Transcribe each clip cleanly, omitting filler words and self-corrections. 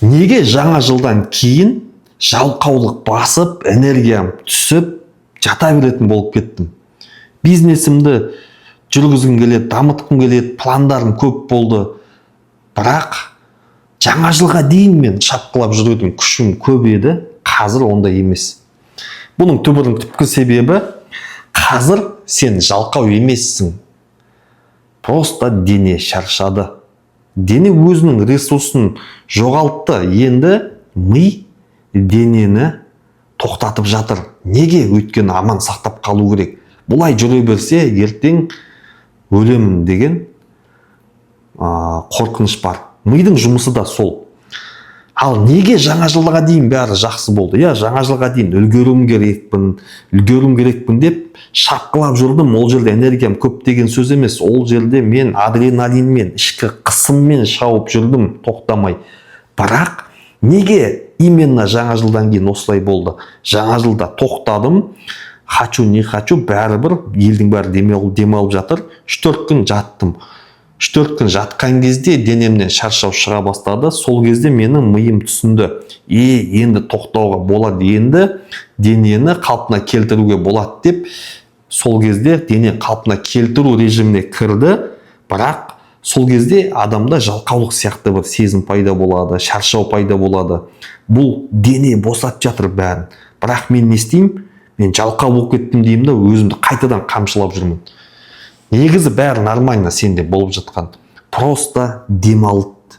Неге жаңа жылдан кейін жалқаулық басып, энергиям түсіп, жата беретін болып кеттім? Бизнесімді жүргізгім келеді, дамытқым келеді, пландарым көп болды. Бірақ жаңа жылға дейін мен шапқылап жүретін күшім көп еді, қазір ондай емес. Бұның түпкі себебі, қазір сен жалқау емессің. Просто дене шаршады. Дене өзінің ресурсын жоғалтты. Енді ми денені тоқтатып жатыр. Неге? Өйткені аман сақтап қалу керек. Бұлай жүре берсе, ертең өлемін деген қорқыныш бар. Мидың жұмысы да сол. Ал неге жаңа жылға дейін бәрі жақсы болды? Жаңа жылға дейін үлгеруім керекпін деп шапқылап жүрдім. Ол жерде энергиям көп деген сөз емес. Ол жерде мен адреналинмен, ішкі қысыммен шауып жүрдім, тоқтамай. Бірақ неге именно жаңа жылдан кейін осылай болды? Жаңа жылда тоқтадым, хочу не хочу, бәрібір елдің бәрі демалып жатыр. 3-4 күн жаттым. 3-4 күн жатқан кезде денемнен шаршау шыға бастады. Сол кезде менің миым түсінді. Енді тоқтауға болады, енді денені қалпына келтіруге болады деп, сол кезде дене қалпына келтіру режиміне кірді. Бірақ сол кезде адамда жалқаулық сияқты бір сезім пайда болады, шаршау пайда болады. Бұл дене босатып жатыр бәрін. Бірақ мен не істеймін? Мен жалқау болып кеттім деймін да, өзімді қайтадан қамшылап жүрмін. Негізі бәрі нормально сенде болып жатқан. Просто демалып,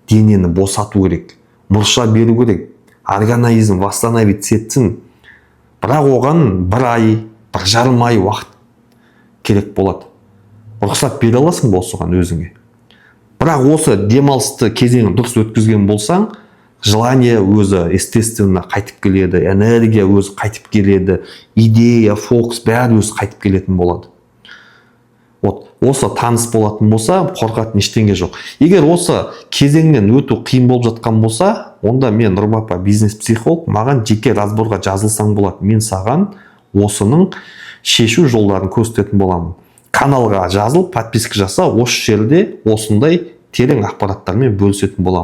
денені босату керек. Мұрша беру керек. Организм восстановить етсін. Бірақ оған 1 ай, 1,5 ай уақыт керек болады. Рұқсат бере аласың ба осыған өзіңе? Бірақ осы демалысты кезеңін дұрыс өткізген болсаң, желание өзі естественно қайтып келеді, энергия өзі қайтып келеді, идея, фокус бәрі өзі қайтып келетін болады. Осы таныс болатын болса, қорқатын ештеңе жоқ. Егер осы кезеңнен өту қиын болып жатқан болса, онда мен Нұрбапа бизнес-психолог, маған жеке разборға жазылсаң болады. Мен саған осының шешу жолдарын көрсететін боламын. Каналға жазыл, подписка жаса, осы жерде осындай терең ақпараттармен бөлісетін боламын.